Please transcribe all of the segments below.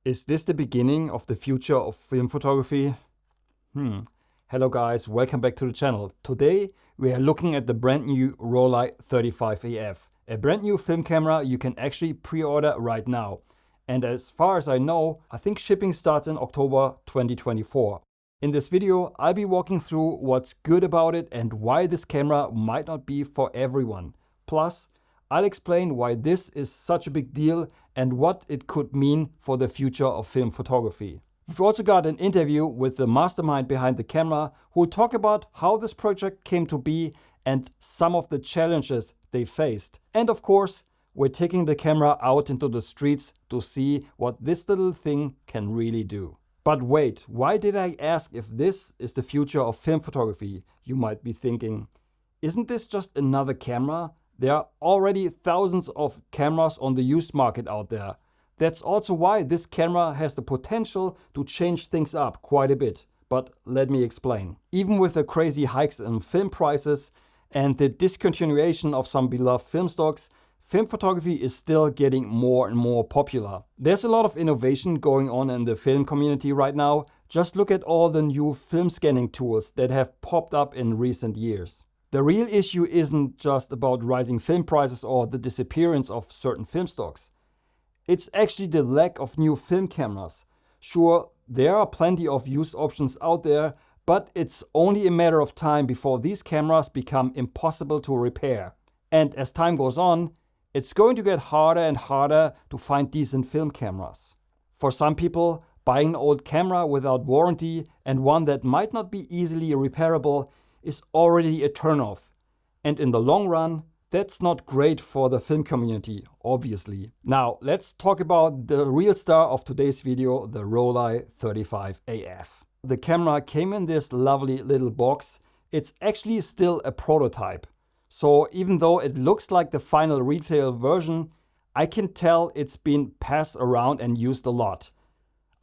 Is this the beginning of the future of film photography? Hello guys, welcome back to the channel. Today we are looking at the brand new Rollei 35AF, a brand new film camera you can actually pre-order right now. And as far as I know, I think shipping starts in October 2024. In this video, I'll be walking through what's good about it and why this camera might not be for everyone. Plus, I'll explain why this is such a big deal and what it could mean for the future of film photography. We've also got an interview with the mastermind behind the camera who will talk about how this project came to be and some of the challenges they faced. And of course, we're taking the camera out into the streets to see what this little thing can really do. But wait, why did I ask if this is the future of film photography? You might be thinking, isn't this just another camera? There are already thousands of cameras on the used market out there. That's also why this camera has the potential to change things up quite a bit. But let me explain. Even with the crazy hikes in film prices and the discontinuation of some beloved film stocks, film photography is still getting more and more popular. There's a lot of innovation going on in the film community right now. Just look at all the new film scanning tools that have popped up in recent years. The real issue isn't just about rising film prices or the disappearance of certain film stocks. It's actually the lack of new film cameras. Sure, there are plenty of used options out there, but it's only a matter of time before these cameras become impossible to repair. And as time goes on, it's going to get harder and harder to find decent film cameras. For some people, buying an old camera without warranty and one that might not be easily repairable is already a turnoff. And in the long run, that's not great for the film community, obviously. Now, let's talk about the real star of today's video, the Rollei 35AF. The camera came in this lovely little box. It's actually still a prototype. So even though it looks like the final retail version, I can tell it's been passed around and used a lot.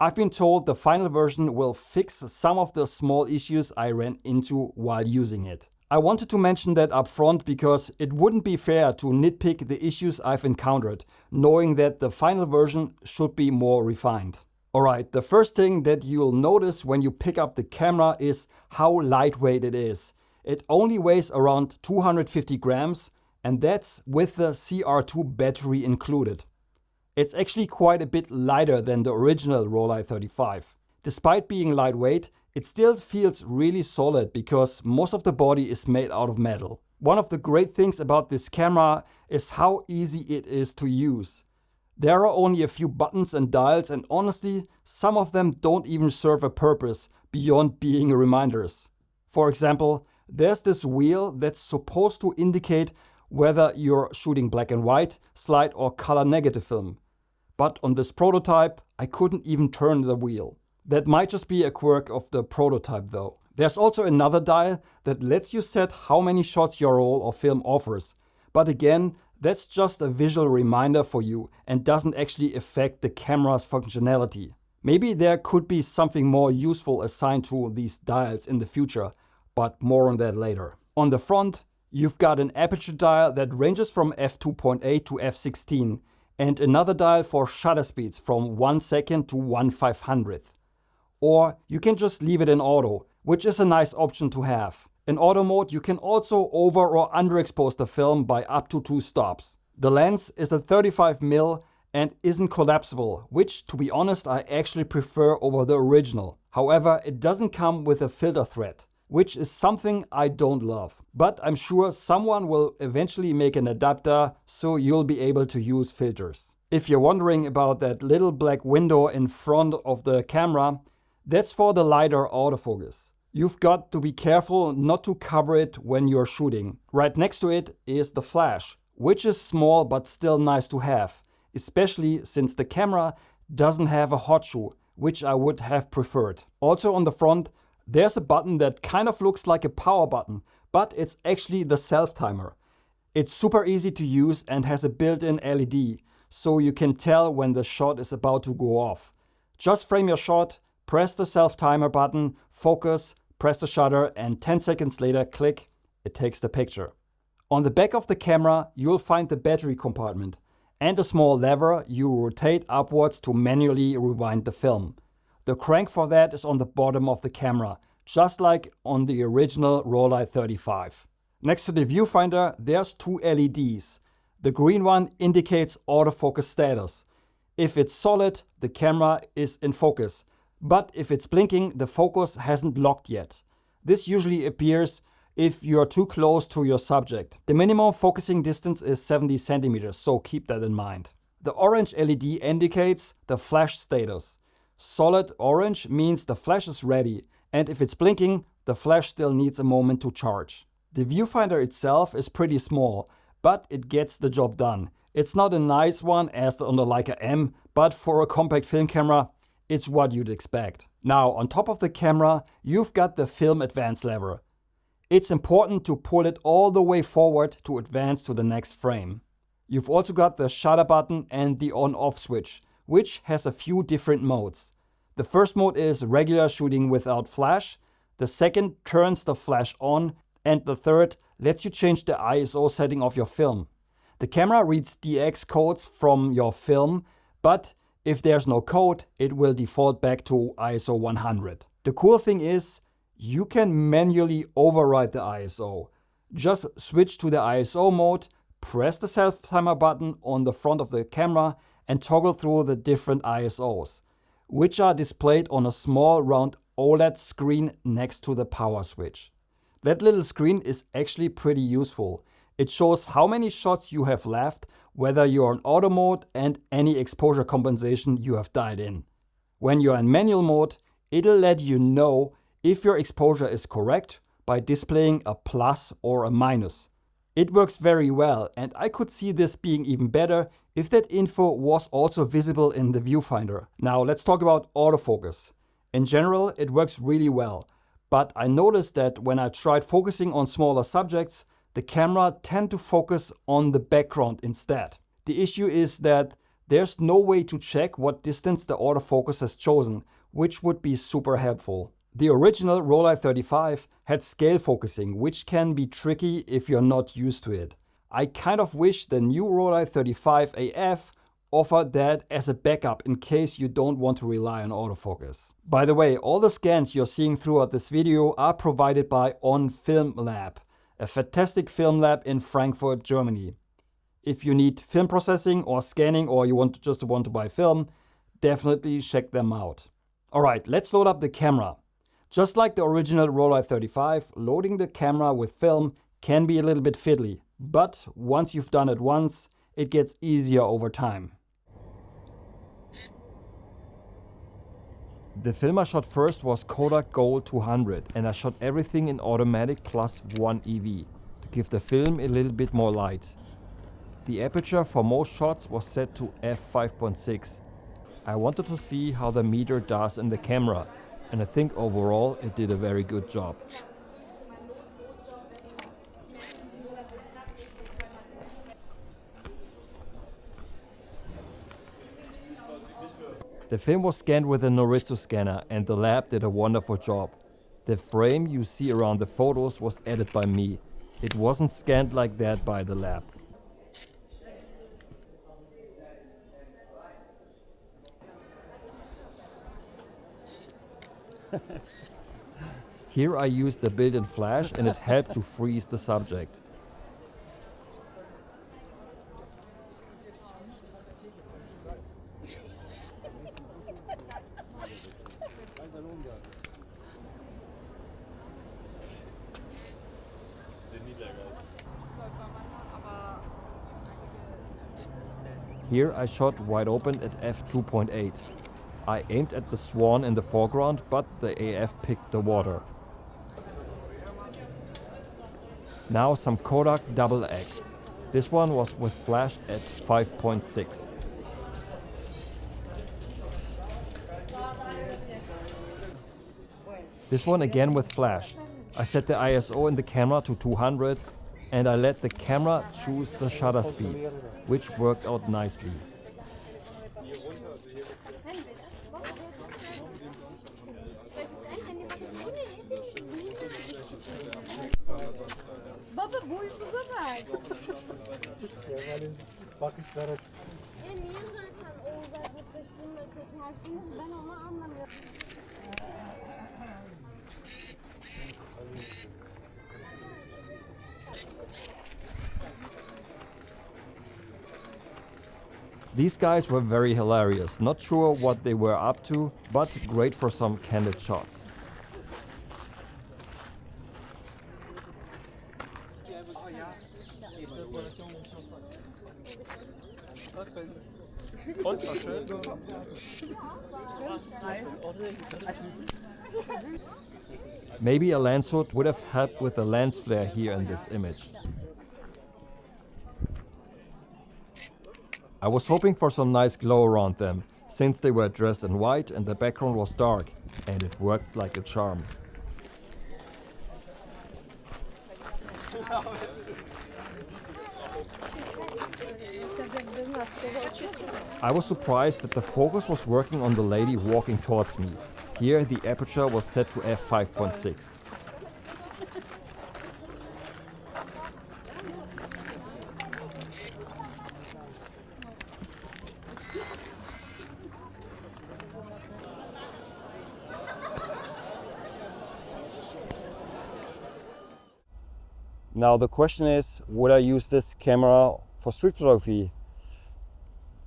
I've been told the final version will fix some of the small issues I ran into while using it. I wanted to mention that up front because it wouldn't be fair to nitpick the issues I've encountered, knowing that the final version should be more refined. Alright, the first thing that you'll notice when you pick up the camera is how lightweight it is. It only weighs around 250 grams, and that's with the CR2 battery included. It's actually quite a bit lighter than the original Rollei 35. Despite being lightweight, it still feels really solid because most of the body is made out of metal. One of the great things about this camera is how easy it is to use. There are only a few buttons and dials, and honestly, some of them don't even serve a purpose beyond being reminders. For example, there's this wheel that's supposed to indicate whether you're shooting black and white, slide or color negative film. But on this prototype, I couldn't even turn the wheel. That might just be a quirk of the prototype though. There's also another dial that lets you set how many shots your roll or film offers. But again, that's just a visual reminder for you and doesn't actually affect the camera's functionality. Maybe there could be something more useful assigned to these dials in the future, but more on that later. On the front, you've got an aperture dial that ranges from f2.8 to f16. And another dial for shutter speeds from 1 second to 1/500th. Or you can just leave it in auto, which is a nice option to have. In auto mode, you can also over or underexpose the film by up to 2 stops. The lens is a 35mm and isn't collapsible, which to be honest I actually prefer over the original. However, it doesn't come with a filter thread, which is something I don't love. But I'm sure someone will eventually make an adapter so you'll be able to use filters. If you're wondering about that little black window in front of the camera, that's for the LiDAR autofocus. You've got to be careful not to cover it when you're shooting. Right next to it is the flash, which is small but still nice to have, especially since the camera doesn't have a hot shoe, which I would have preferred. Also on the front, there's a button that kind of looks like a power button, but it's actually the self-timer. It's super easy to use and has a built-in LED, so you can tell when the shot is about to go off. Just frame your shot, press the self-timer button, focus, press the shutter, and 10 seconds later, click, it takes the picture. On the back of the camera, you'll find the battery compartment. and a small lever you rotate upwards to manually rewind the film. The crank for that is on the bottom of the camera, just like on the original Rollei 35. Next to the viewfinder, there's two LEDs. The green one indicates autofocus status. If it's solid, the camera is in focus, but if it's blinking, the focus hasn't locked yet. This usually appears if you're too close to your subject. The minimum focusing distance is 70 centimeters, so keep that in mind. The orange LED indicates the flash status. Solid orange means the flash is ready, and if it's blinking, the flash still needs a moment to charge. The viewfinder itself is pretty small, but it gets the job done. It's not a nice one as on the Leica M, but for a compact film camera, it's what you'd expect. Now, on top of the camera, you've got the film advance lever. It's important to pull it all the way forward to advance to the next frame. You've also got the shutter button and the on-off switch, which has a few different modes. The first mode is regular shooting without flash, the second turns the flash on, and the third lets you change the ISO setting of your film. The camera reads DX codes from your film, but if there's no code, it will default back to ISO 100. The cool thing is, you can manually override the ISO. Just switch to the ISO mode, press the self-timer button on the front of the camera and toggle through the different ISOs, which are displayed on a small round OLED screen next to the power switch. That little screen is actually pretty useful. It shows how many shots you have left, whether you're in auto mode and any exposure compensation you have dialed in. When you're in manual mode, it'll let you know if your exposure is correct by displaying a plus or a minus. It works very well, and I could see this being even better if that info was also visible in the viewfinder. Now let's talk about autofocus. In general, it works really well, but I noticed that when I tried focusing on smaller subjects, the camera tend to focus on the background instead. The issue is that there's no way to check what distance the autofocus has chosen, which would be super helpful. The original Rollei 35 had scale focusing, which can be tricky if you're not used to it. I kind of wish the new Rollei 35 AF offered that as a backup in case you don't want to rely on autofocus. By the way, all the scans you're seeing throughout this video are provided by On Film Lab, a fantastic film lab in Frankfurt, Germany. If you need film processing or scanning or you just want to buy film, definitely check them out. Alright, let's load up the camera. Just like the original Rollei 35, loading the camera with film can be a little bit fiddly, but once you've done it once, it gets easier over time. The film I shot first was Kodak Gold 200, and I shot everything in automatic plus 1 EV to give the film a little bit more light. The aperture for most shots was set to f5.6. I wanted to see how the meter does in the camera, and I think overall it did a very good job. The film was scanned with a Noritsu scanner and the lab did a wonderful job. The frame you see around the photos was added by me. It wasn't scanned like that by the lab. Here I used the built-in flash and it helped to freeze the subject. Here I shot wide open at f2.8. I aimed at the swan in the foreground, but the AF picked the water. Now some Kodak XX. This one was with flash at 5.6. This one again with flash. I set the ISO in the camera to 200 and I let the camera choose the shutter speeds, which worked out nicely. Baba boyumuza bak. Kemal'in bakışları These guys were very hilarious, not sure what they were up to, but great for some candid shots. Maybe a lens hood would have helped with the lens flare here in this image. I was hoping for some nice glow around them, since they were dressed in white and the background was dark, and it worked like a charm. I was surprised that the focus was working on the lady walking towards me. Here the aperture was set to f5.6. Now the question is, would I use this camera for street photography?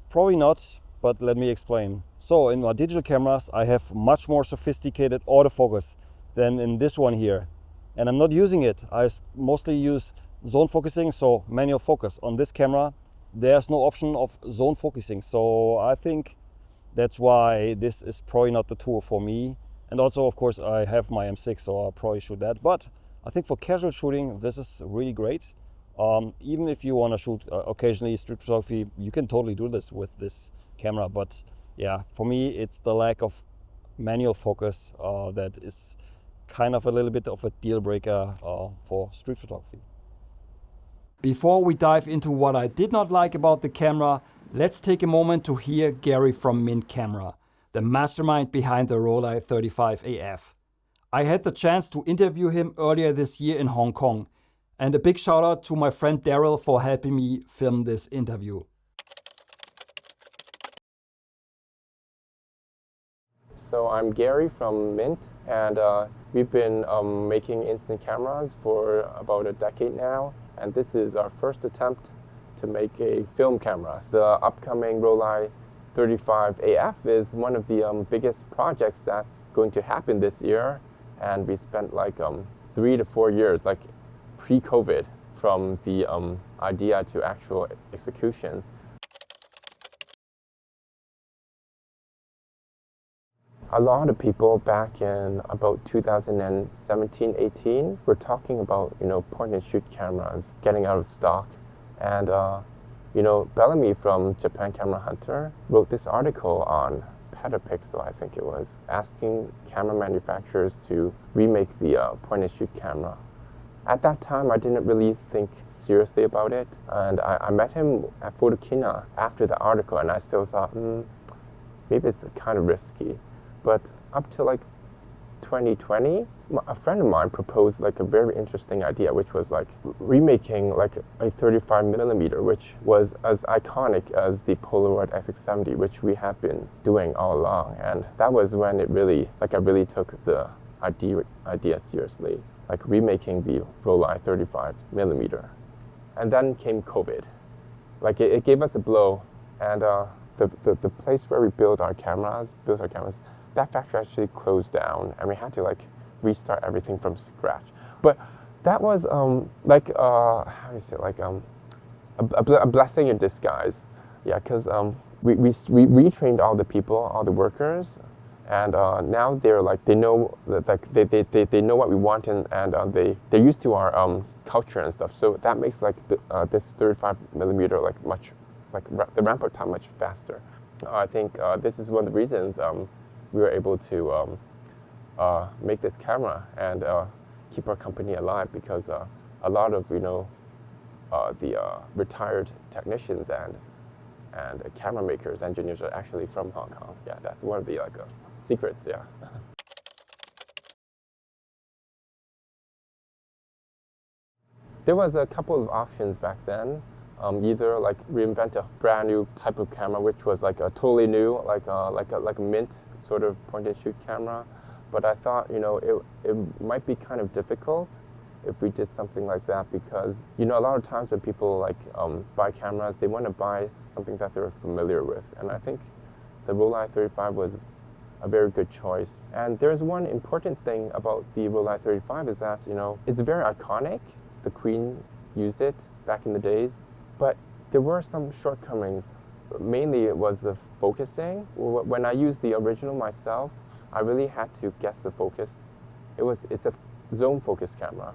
Probably not, but let me explain. So in my digital cameras I have much more sophisticated autofocus than in this one here. And I'm not using it. I mostly use zone focusing, so manual focus. On this camera there's no option of zone focusing. So I think that's why this is probably not the tool for me. And also of course I have my M6, so I'll probably shoot that. But I think for casual shooting this is really great. Even if you want to shoot occasionally street photography, you can totally do this with this camera. But yeah, for me it's the lack of manual focus that is kind of a little bit of a deal breaker for street photography. Before we dive into what I did not like about the camera, let's take a moment to hear Gary from Mint Camera, the mastermind behind the Rollei 35AF. I had the chance to interview him earlier this year in Hong Kong. And a big shout out to my friend Daryl for helping me film this interview. So I'm Gary from Mint, and we've been making instant cameras for about a decade now. And this is our first attempt to make a film camera. The upcoming Rollei 35AF is one of the biggest projects that's going to happen this year. And we spent like 3 to 4 years, like pre-COVID, from the idea to actual execution. A lot of people back in about 2017-18 were talking about, point and shoot cameras getting out of stock. And Bellamy from Japan Camera Hunter wrote this article on Petapixel, I think it was, asking camera manufacturers to remake the point and shoot camera. At that time, I didn't really think seriously about it, and I met him at Photokina after the article, and I still thought, maybe it's kind of risky. But up to like 2020, a friend of mine proposed like a very interesting idea, which was like remaking like a 35mm, which was as iconic as the Polaroid SX70, which we have been doing all along. And that was when it really, I really took the idea seriously, like remaking the Rollei 35mm. And then came COVID. Like it gave us a blow, and the place where we built our cameras, that factory actually closed down, and we had to like restart everything from scratch. But that was how do you say it? Like a blessing in disguise. Yeah, because we retrained all the people, all the workers, and now they're like, they know that, like they know what we want, and they're used to our culture and stuff. So that makes like this 35mm like much, like the ramp up time much faster. I think this is one of the reasons we were able to make this camera and keep our company alive, because a lot of the retired technicians and camera makers, engineers are actually from Hong Kong. Yeah, that's one of the secrets. Yeah. There was a couple of options back then. either like reinvent a brand new type of camera, which was like a totally new, like a mint sort of point and shoot camera. But I thought, it might be kind of difficult if we did something like that, because a lot of times when people like buy cameras, they want to buy something that they're familiar with, and I think the Rollei 35 was a very good choice. And there's one important thing about the Rollei 35 is that it's very iconic. The Queen used it back in the days, but there were some shortcomings. Mainly it was the focusing. When I used the original myself, I really had to guess the focus. It's a zone focus camera,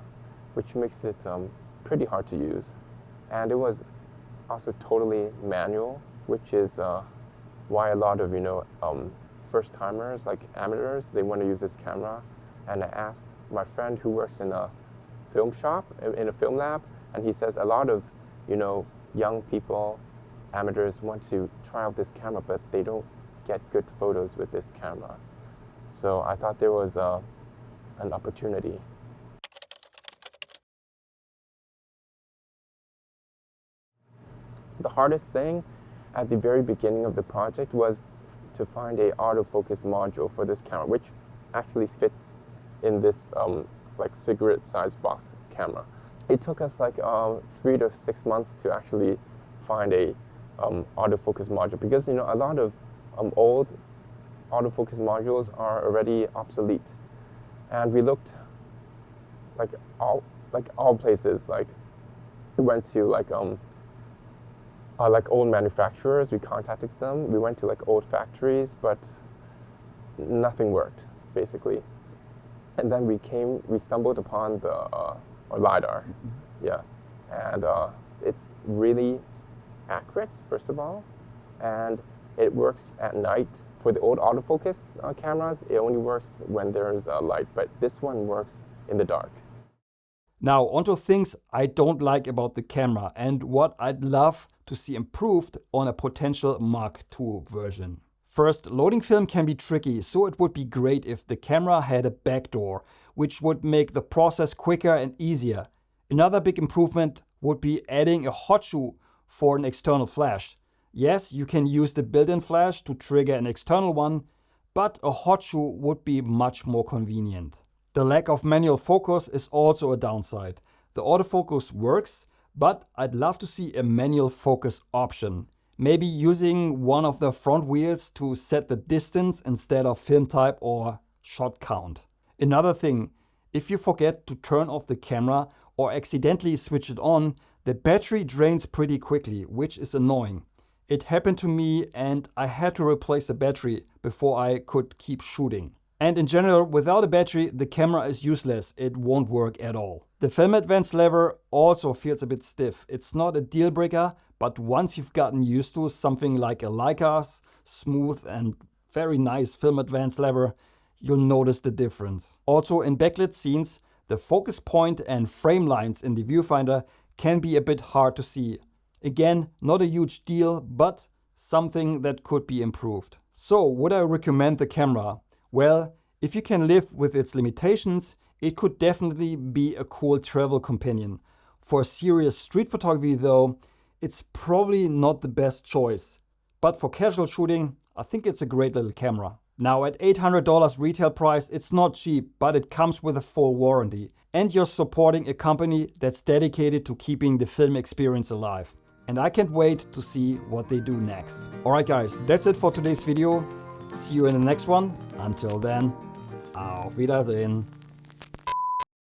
which makes it pretty hard to use. And it was also totally manual, which is why a lot of first timers, like amateurs, they want to use this camera. And I asked my friend who works in a film shop, in a film lab, and he says a lot of young people, amateurs, want to try out this camera, but they don't get good photos with this camera. So I thought there was an opportunity. The hardest thing at the very beginning of the project was to find a autofocus module for this camera, which actually fits in this like cigarette-sized box camera. It took us like 3 to 6 months to actually find a autofocus module, because a lot of old autofocus modules are already obsolete, and we looked like all places. Like we went to like old manufacturers. We contacted them. We went to like old factories, but nothing worked basically. And then we stumbled upon the LiDAR, yeah, and it's really accurate, first of all, and it works at night. For the old autofocus cameras, it only works when there's a light, but this one works in the dark. Now onto things I don't like about the camera and what I'd love to see improved on a potential Mark II version. First, loading film can be tricky, so it would be great if the camera had a backdoor, which would make the process quicker and easier. Another big improvement would be adding a hot shoe for an external flash. Yes, you can use the built-in flash to trigger an external one, but a hot shoe would be much more convenient. The lack of manual focus is also a downside. The autofocus works, but I'd love to see a manual focus option. Maybe using one of the front wheels to set the distance instead of film type or shot count. Another thing, if you forget to turn off the camera or accidentally switch it on, the battery drains pretty quickly, which is annoying. It happened to me and I had to replace the battery before I could keep shooting. And in general, without a battery, the camera is useless. It won't work at all. The film advance lever also feels a bit stiff. It's not a deal breaker, but once you've gotten used to something like a Leica's smooth and very nice film advance lever, you'll notice the difference. Also in backlit scenes, the focus point and frame lines in the viewfinder can be a bit hard to see. Again, not a huge deal, but something that could be improved. So, would I recommend the camera? Well, if you can live with its limitations, it could definitely be a cool travel companion. For serious street photography though, it's probably not the best choice. But for casual shooting, I think it's a great little camera. Now at $800 retail price, it's not cheap, but it comes with a full warranty. And you're supporting a company that's dedicated to keeping the film experience alive. And I can't wait to see what they do next. Alright guys, that's it for today's video. See you in the next one. Until then, auf Wiedersehen.